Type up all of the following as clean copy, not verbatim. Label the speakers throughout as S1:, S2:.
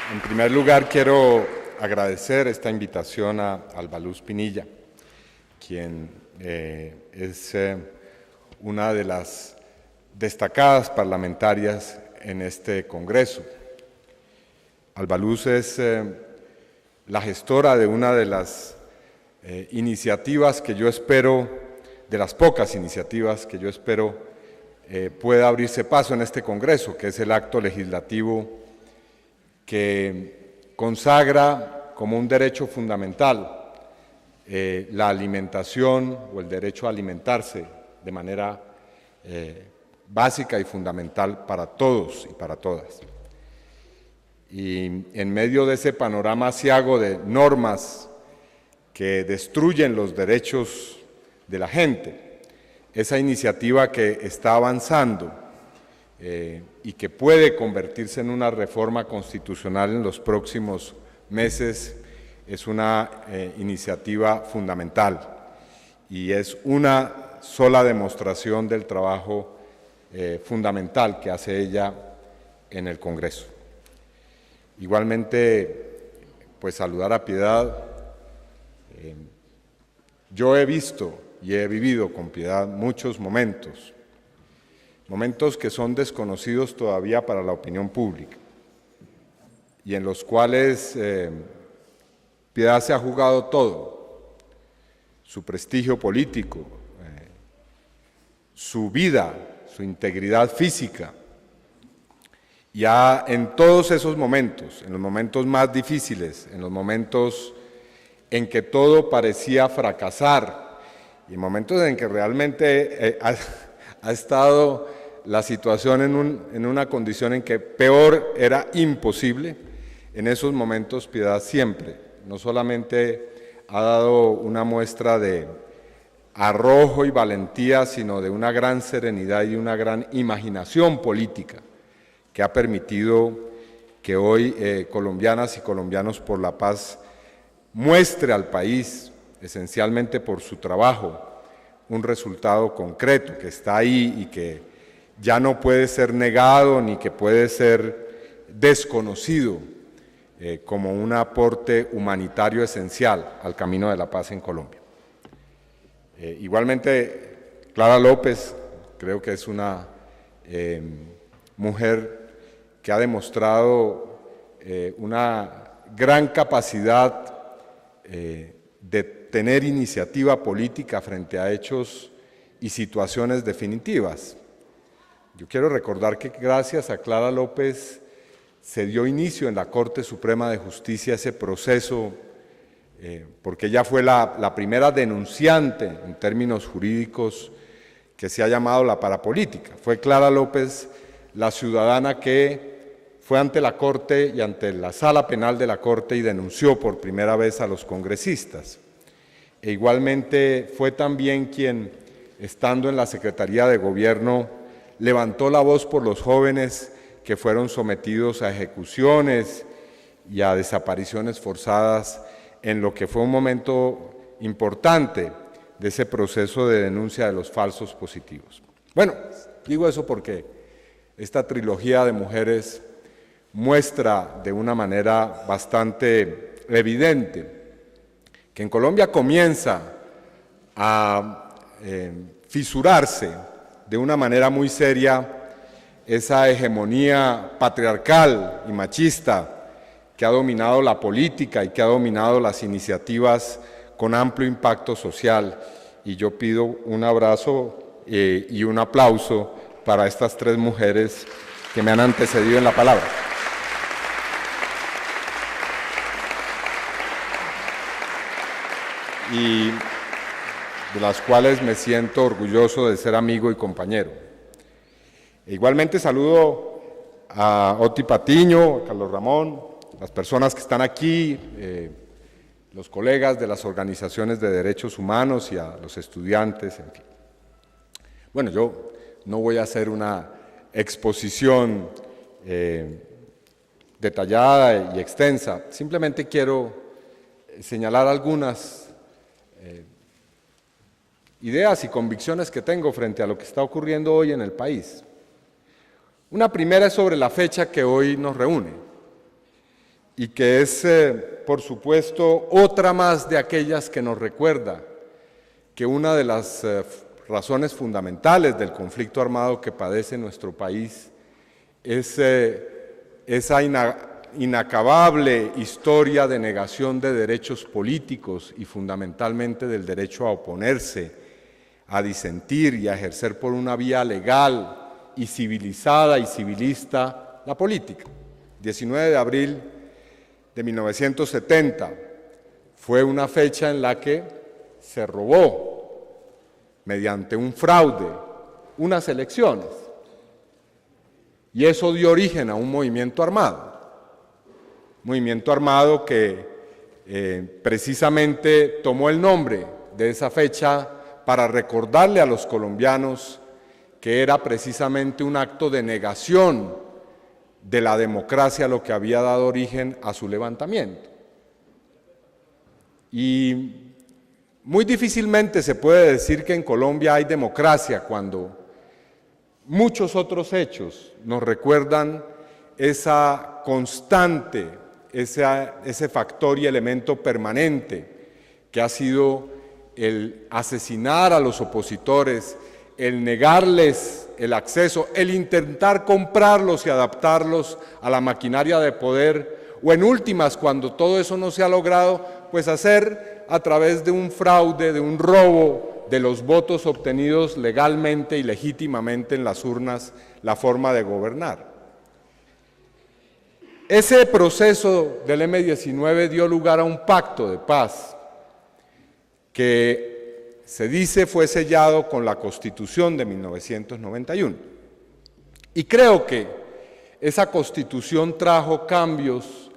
S1: En primer lugar, quiero agradecer esta invitación a Albaluz Pinilla, quien es una de las destacadas parlamentarias en este Congreso. Albaluz es la gestora de una de las iniciativas que yo espero, de las pocas iniciativas que yo espero pueda abrirse paso en este Congreso, que es el acto legislativo que consagra como un derecho fundamental la alimentación o el derecho a alimentarse de manera básica y fundamental para todos y para todas. Y en medio de ese panorama aciago de normas que destruyen los derechos de la gente, esa iniciativa que está avanzando y que puede convertirse en una reforma constitucional en los próximos meses, es una iniciativa fundamental y es una sola demostración del trabajo fundamental que hace ella en el Congreso. Igualmente, pues saludar a Piedad. Yo he visto y he vivido con Piedad muchos momentos que son desconocidos todavía para la opinión pública y en los cuales Piedad se ha jugado todo, su prestigio político, su vida, su integridad física, y en todos esos momentos, en los momentos más difíciles, en los momentos en que todo parecía fracasar y en momentos en que realmente ha estado la situación en una condición en que peor era imposible, en esos momentos Piedad siempre, no solamente ha dado una muestra de arrojo y valentía, sino de una gran serenidad y una gran imaginación política que ha permitido que hoy colombianas y colombianos por la paz muestre al país, esencialmente por su trabajo, un resultado concreto que está ahí y que ya no puede ser negado ni que puede ser desconocido como un aporte humanitario esencial al camino de la paz en Colombia. Igualmente, Clara López, creo que es una mujer que ha demostrado una gran capacidad de tener iniciativa política frente a hechos y situaciones definitivas. Yo quiero recordar que gracias a Clara López se dio inicio en la Corte Suprema de Justicia ese proceso, porque ella fue la primera denunciante en términos jurídicos que se ha llamado la parapolítica. Fue Clara López la ciudadana que fue ante la Corte y ante la Sala Penal de la Corte y denunció por primera vez a los congresistas. E igualmente fue también quien, estando en la Secretaría de Gobierno, levantó la voz por los jóvenes que fueron sometidos a ejecuciones y a desapariciones forzadas en lo que fue un momento importante de ese proceso de denuncia de los falsos positivos. Bueno, digo eso porque esta trilogía de mujeres muestra de una manera bastante evidente que en Colombia comienza a fisurarse de una manera muy seria esa hegemonía patriarcal y machista que ha dominado la política y que ha dominado las iniciativas con amplio impacto social. Y yo pido un abrazo y un aplauso para estas tres mujeres que me han antecedido en la palabra. Y de las cuales me siento orgulloso de ser amigo y compañero. Igualmente saludo a Oti Patiño, a Carlos Ramón, las personas que están aquí, los colegas de las organizaciones de derechos humanos y a los estudiantes, en fin. Bueno, yo no voy a hacer una exposición detallada y extensa, simplemente quiero señalar algunas ideas y convicciones que tengo frente a lo que está ocurriendo hoy en el país. Una primera es sobre la fecha que hoy nos reúne. y que es, por supuesto, otra más de aquellas que nos recuerda que una de las razones fundamentales del conflicto armado que padece nuestro país es esa inacabable historia de negación de derechos políticos y fundamentalmente del derecho a oponerse, a disentir y a ejercer por una vía legal y civilizada y civilista la política. 19 de abril de 1970 fue una fecha en la que se robó, mediante un fraude, unas elecciones, y eso dio origen a un movimiento armado que precisamente tomó el nombre de esa fecha para recordarle a los colombianos que era precisamente un acto de negación de la democracia lo que había dado origen a su levantamiento. Y muy difícilmente se puede decir que en Colombia hay democracia cuando muchos otros hechos nos recuerdan esa constante, ese factor y elemento permanente que ha sido el asesinar a los opositores, el negarles el acceso, el intentar comprarlos y adaptarlos a la maquinaria de poder, o en últimas, cuando todo eso no se ha logrado, pues hacer a través de un fraude, de un robo de los votos obtenidos legalmente y legítimamente en las urnas, la forma de gobernar. Ese proceso del M-19 dio lugar a un pacto de paz que se dice fue sellado con la Constitución de 1991. Y creo que esa Constitución trajo cambios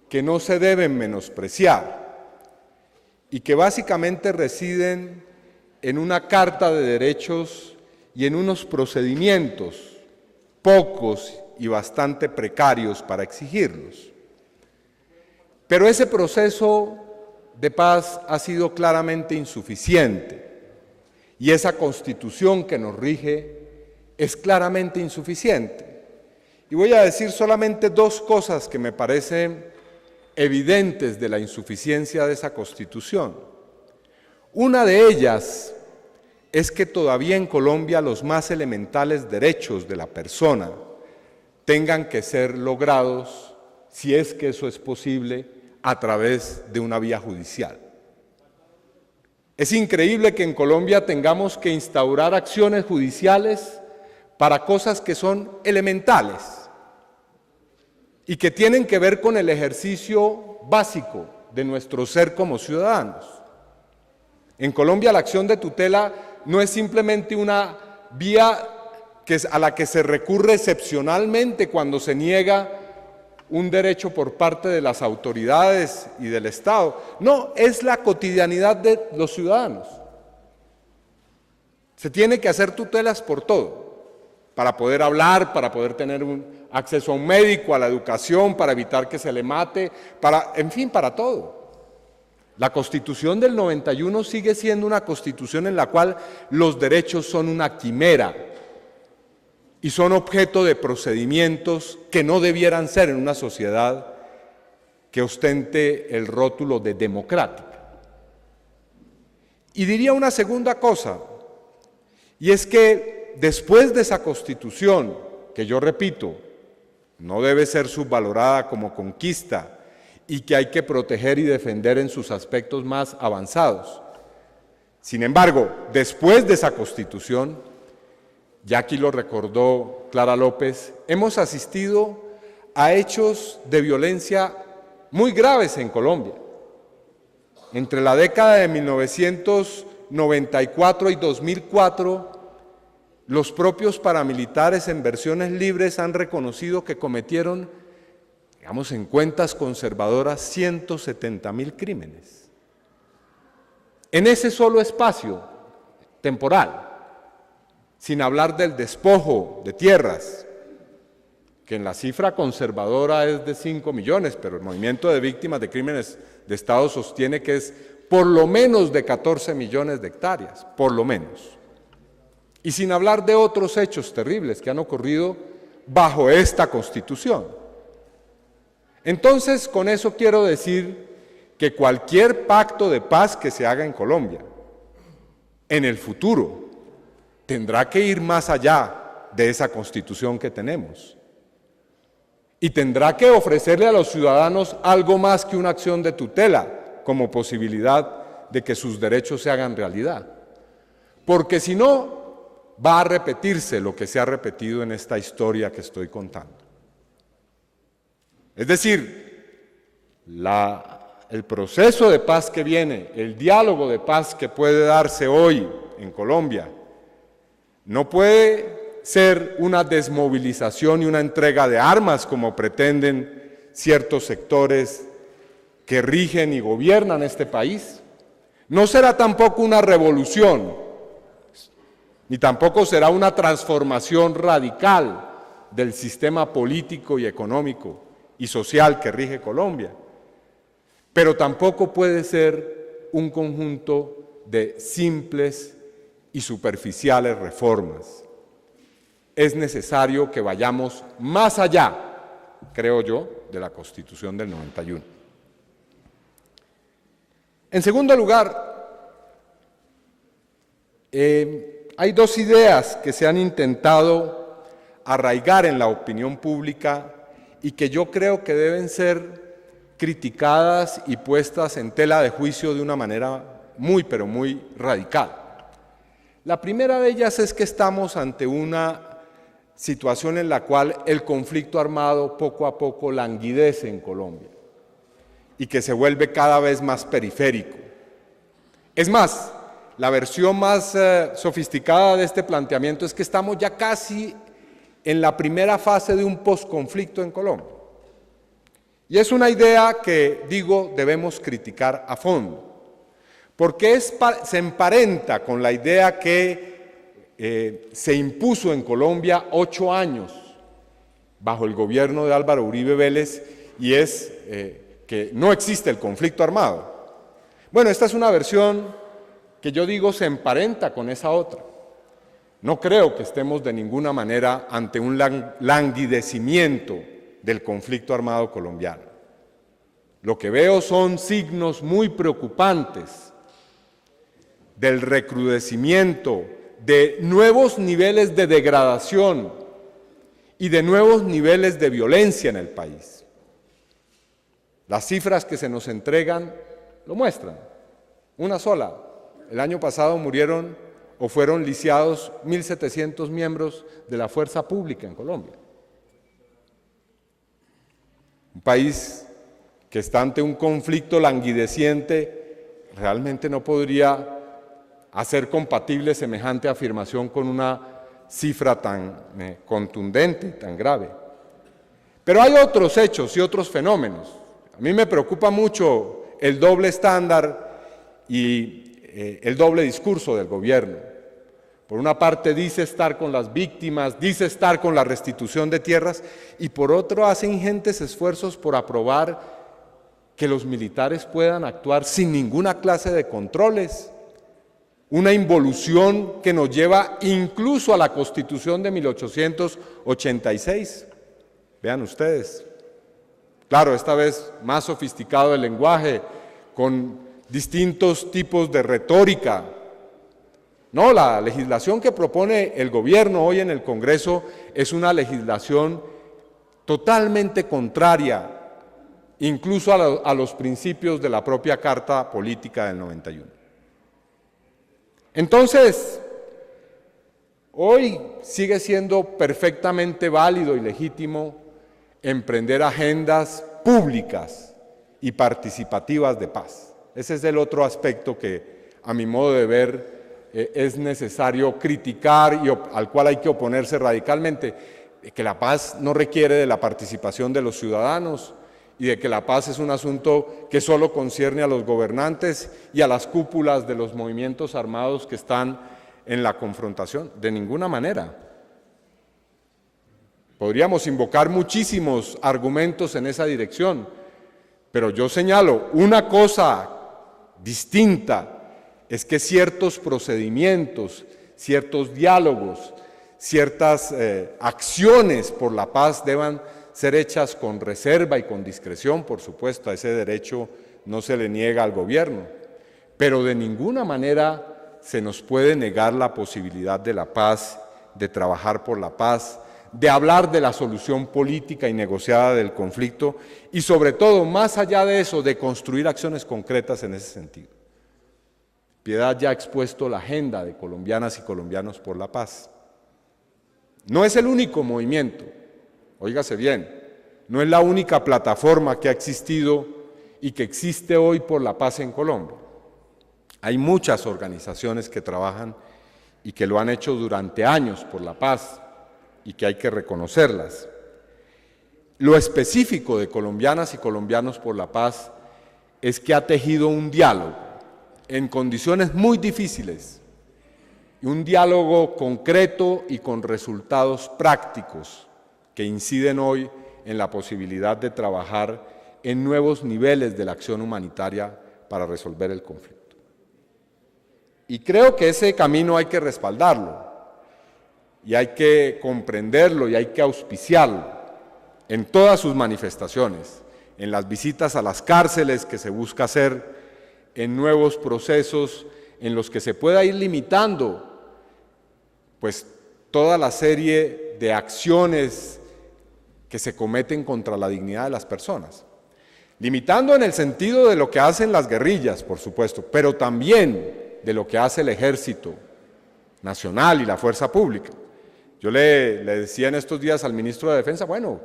S1: que no se deben menospreciar y que básicamente residen en una carta de derechos y en unos procedimientos pocos y bastante precarios para exigirlos. Pero ese proceso de paz ha sido claramente insuficiente y esa Constitución que nos rige es claramente insuficiente. Y voy a decir solamente dos cosas que me parecen evidentes de la insuficiencia de esa Constitución. Una de ellas es que todavía en Colombia los más elementales derechos de la persona tengan que ser logrados, si es que eso es posible, a través de una vía judicial. Es increíble que en Colombia tengamos que instaurar acciones judiciales para cosas que son elementales y que tienen que ver con el ejercicio básico de nuestro ser como ciudadanos. En Colombia la acción de tutela no es simplemente una vía a la que se recurre excepcionalmente cuando se niega un derecho por parte de las autoridades y del Estado. No, es la cotidianidad de los ciudadanos. Se tiene que hacer tutelas por todo, para poder hablar, para poder tener acceso a un médico, a la educación, para evitar que se le mate, en fin, para todo. La Constitución del 91 sigue siendo una Constitución en la cual los derechos son una quimera y son objeto de procedimientos que no debieran ser en una sociedad que ostente el rótulo de democrática. Y diría una segunda cosa, y es que después de esa Constitución, que yo repito, no debe ser subvalorada como conquista y que hay que proteger y defender en sus aspectos más avanzados. Sin embargo, después de esa Constitución, ya aquí lo recordó Clara López, hemos asistido a hechos de violencia muy graves en Colombia. Entre la década de 1994 y 2004, los propios paramilitares en versiones libres han reconocido que cometieron, digamos en cuentas conservadoras, 170.000 crímenes. En ese solo espacio temporal, sin hablar del despojo de tierras, que en la cifra conservadora es de 5 millones, pero el movimiento de víctimas de crímenes de Estado sostiene que es por lo menos de 14 millones de hectáreas, por lo menos. Y sin hablar de otros hechos terribles que han ocurrido bajo esta Constitución. Entonces, con eso quiero decir que cualquier pacto de paz que se haga en Colombia, en el futuro, tendrá que ir más allá de esa Constitución que tenemos. Y tendrá que ofrecerle a los ciudadanos algo más que una acción de tutela, como posibilidad de que sus derechos se hagan realidad. Porque si no, va a repetirse lo que se ha repetido en esta historia que estoy contando. Es decir, el proceso de paz que viene, el diálogo de paz que puede darse hoy en Colombia, no puede ser una desmovilización y una entrega de armas como pretenden ciertos sectores que rigen y gobiernan este país. No será tampoco una revolución, ni tampoco será una transformación radical del sistema político y económico y social que rige Colombia, pero tampoco puede ser un conjunto de simples y superficiales reformas. Es necesario que vayamos más allá, creo yo, de la Constitución del 91. En segundo lugar, hay dos ideas que se han intentado arraigar en la opinión pública y que yo creo que deben ser criticadas y puestas en tela de juicio de una manera muy, pero muy radical. La primera de ellas es que estamos ante una situación en la cual el conflicto armado poco a poco languidece en Colombia y que se vuelve cada vez más periférico. Es más, la versión más sofisticada de este planteamiento es que estamos ya casi en la primera fase de un posconflicto en Colombia. Y es una idea que, digo, debemos criticar a fondo, porque se emparenta con la idea que se impuso en Colombia 8 años bajo el gobierno de Álvaro Uribe Vélez, y es que no existe el conflicto armado. Bueno, esta es una versión que yo digo se emparenta con esa otra. No creo que estemos de ninguna manera ante un languidecimiento del conflicto armado colombiano. Lo que veo son signos muy preocupantes del recrudecimiento de nuevos niveles de degradación y de nuevos niveles de violencia en el país. Las cifras que se nos entregan lo muestran. Una sola. El año pasado murieron o fueron lisiados 1.700 miembros de la fuerza pública en Colombia. Un país que está ante un conflicto languideciente realmente no podría hacer compatible semejante afirmación con una cifra tan contundente, tan grave. Pero hay otros hechos y otros fenómenos. A mí me preocupa mucho el doble estándar y el doble discurso del gobierno. Por una parte dice estar con las víctimas, dice estar con la restitución de tierras, y por otro hace ingentes esfuerzos por aprobar que los militares puedan actuar sin ninguna clase de controles. Una involución que nos lleva incluso a la Constitución de 1886. Vean ustedes. Claro, esta vez más sofisticado el lenguaje, con distintos tipos de retórica. No, la legislación que propone el gobierno hoy en el Congreso es una legislación totalmente contraria, incluso a los principios de la propia Carta Política del 91. Entonces, hoy sigue siendo perfectamente válido y legítimo emprender agendas públicas y participativas de paz. Ese es el otro aspecto que, a mi modo de ver, es necesario criticar y al cual hay que oponerse radicalmente, que la paz no requiere de la participación de los ciudadanos y de que la paz es un asunto que solo concierne a los gobernantes y a las cúpulas de los movimientos armados que están en la confrontación. De ninguna manera. Podríamos invocar muchísimos argumentos en esa dirección, pero yo señalo una cosa distinta, es que ciertos procedimientos, ciertos diálogos, ciertas acciones por la paz deban ser hechas con reserva y con discreción, por supuesto, a ese derecho no se le niega al gobierno, pero de ninguna manera se nos puede negar la posibilidad de la paz, de trabajar por la paz, de hablar de la solución política y negociada del conflicto y sobre todo, más allá de eso, de construir acciones concretas en ese sentido. Piedad ya ha expuesto la agenda de colombianas y colombianos por la paz. No es el único movimiento, óigase bien, no es la única plataforma que ha existido y que existe hoy por la paz en Colombia. Hay muchas organizaciones que trabajan y que lo han hecho durante años por la paz y que hay que reconocerlas. Lo específico de Colombianas y Colombianos por la Paz es que ha tejido un diálogo en condiciones muy difíciles, y un diálogo concreto y con resultados prácticos que inciden hoy en la posibilidad de trabajar en nuevos niveles de la acción humanitaria para resolver el conflicto. Y creo que ese camino hay que respaldarlo, y hay que comprenderlo y hay que auspiciarlo en todas sus manifestaciones, en las visitas a las cárceles que se busca hacer, en nuevos procesos en los que se pueda ir limitando pues toda la serie de acciones que se cometen contra la dignidad de las personas. Limitando en el sentido de lo que hacen las guerrillas, por supuesto, pero también de lo que hace el Ejército Nacional y la Fuerza Pública. Yo le decía en estos días al ministro de Defensa, bueno,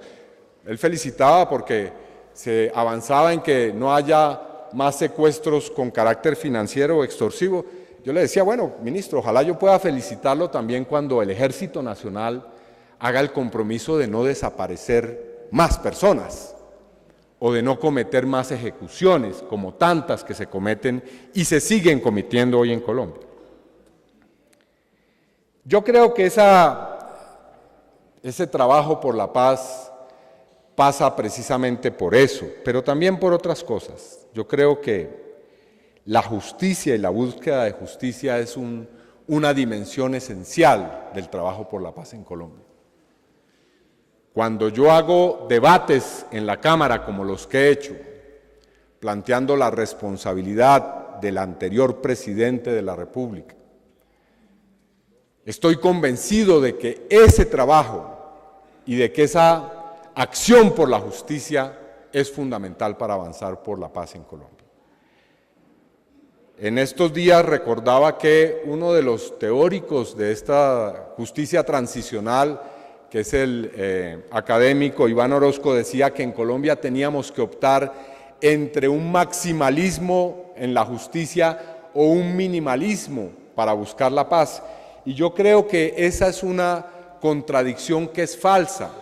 S1: él felicitaba porque se avanzaba en que no haya más secuestros con carácter financiero o extorsivo. Yo le decía, bueno, ministro, ojalá yo pueda felicitarlo también cuando el Ejército Nacional haga el compromiso de no desaparecer más personas o de no cometer más ejecuciones, como tantas que se cometen y se siguen cometiendo hoy en Colombia. Yo creo que ese trabajo por la paz pasa precisamente por eso, pero también por otras cosas. Yo creo que la justicia y la búsqueda de justicia es una dimensión esencial del trabajo por la paz en Colombia. Cuando yo hago debates en la Cámara como los que he hecho, planteando la responsabilidad del anterior presidente de la República, estoy convencido de que ese trabajo y de que esa acción por la justicia es fundamental para avanzar por la paz en Colombia. En estos días recordaba que uno de los teóricos de esta justicia transicional, que es el académico Iván Orozco, decía que en Colombia teníamos que optar entre un maximalismo en la justicia o un minimalismo para buscar la paz. Y yo creo que esa es una contradicción que es falsa,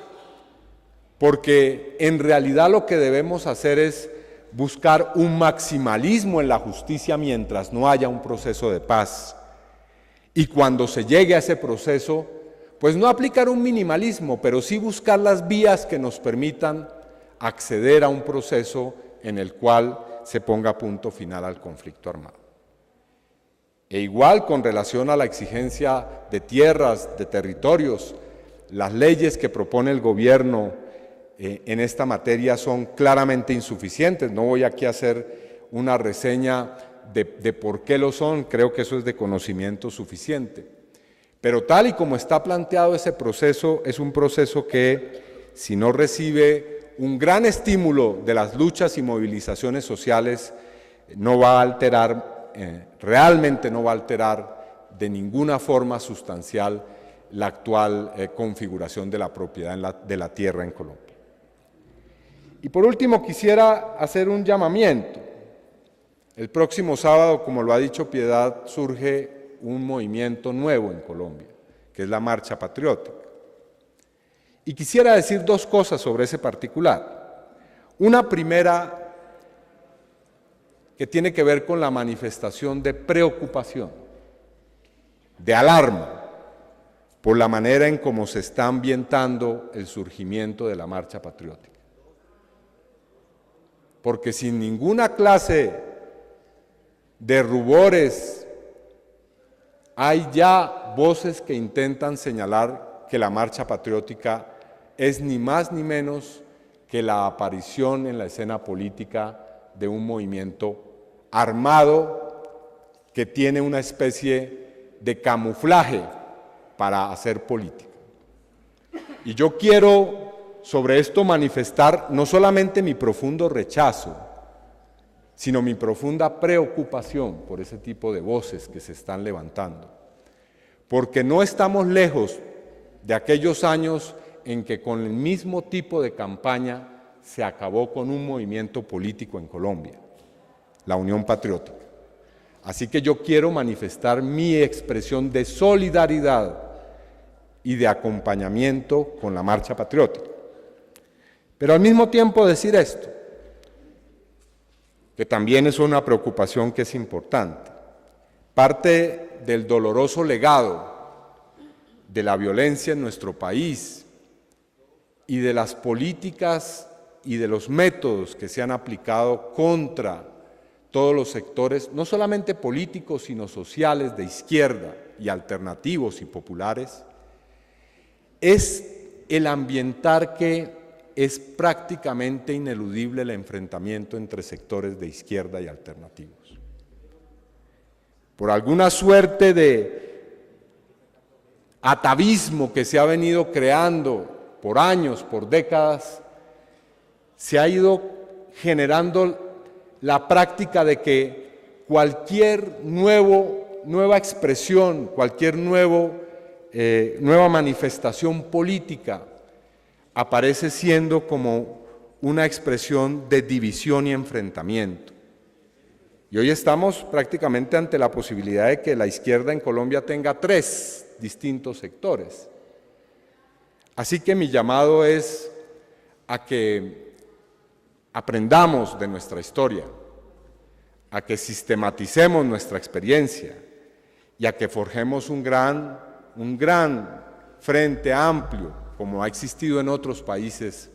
S1: porque en realidad lo que debemos hacer es buscar un maximalismo en la justicia mientras no haya un proceso de paz. Y cuando se llegue a ese proceso, pues no aplicar un minimalismo, pero sí buscar las vías que nos permitan acceder a un proceso en el cual se ponga punto final al conflicto armado. E igual con relación a la exigencia de tierras, de territorios, las leyes que propone el gobierno en esta materia son claramente insuficientes. No voy aquí a hacer una reseña de por qué lo son, creo que eso es de conocimiento suficiente. Pero tal y como está planteado ese proceso, es un proceso que, si no recibe un gran estímulo de las luchas y movilizaciones sociales, no va a alterar, realmente no va a alterar de ninguna forma sustancial la actual configuración de la propiedad de la tierra en Colombia. Y por último quisiera hacer un llamamiento. El próximo sábado, como lo ha dicho Piedad, surge un movimiento nuevo en Colombia, que es la Marcha Patriótica. Y quisiera decir dos cosas sobre ese particular. Una primera, que tiene que ver con la manifestación de preocupación, de alarma, por la manera en cómo se está ambientando el surgimiento de la Marcha Patriótica. Porque sin ninguna clase de rubores hay ya voces que intentan señalar que la Marcha Patriótica es ni más ni menos que la aparición en la escena política de un movimiento armado que tiene una especie de camuflaje para hacer política. Y yo quiero sobre esto manifestar no solamente mi profundo rechazo, sino mi profunda preocupación por ese tipo de voces que se están levantando. Porque no estamos lejos de aquellos años en que con el mismo tipo de campaña se acabó con un movimiento político en Colombia, la Unión Patriótica. Así que yo quiero manifestar mi expresión de solidaridad y de acompañamiento con la Marcha Patriótica. Pero al mismo tiempo decir esto, que también es una preocupación que es importante. Parte del doloroso legado de la violencia en nuestro país y de las políticas y de los métodos que se han aplicado contra todos los sectores, no solamente políticos, sino sociales, de izquierda y alternativos y populares, es el ambientar que es prácticamente ineludible el enfrentamiento entre sectores de izquierda y alternativos. Por alguna suerte de atavismo que se ha venido creando por años, por décadas, se ha ido generando la práctica de que cualquier nueva expresión, cualquier nueva manifestación política aparece siendo como una expresión de división y enfrentamiento. Y hoy estamos prácticamente ante la posibilidad de que la izquierda en Colombia tenga 3 distintos sectores. Así que mi llamado es a que aprendamos de nuestra historia, a que sistematicemos nuestra experiencia y a que forjemos un gran frente amplio, como ha existido en otros países,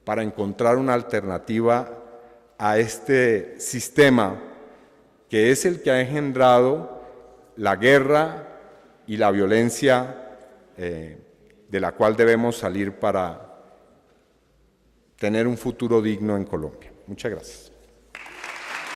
S1: para encontrar una alternativa a este sistema que es el que ha engendrado la guerra y la violencia de la cual debemos salir para tener un futuro digno en Colombia. Muchas gracias.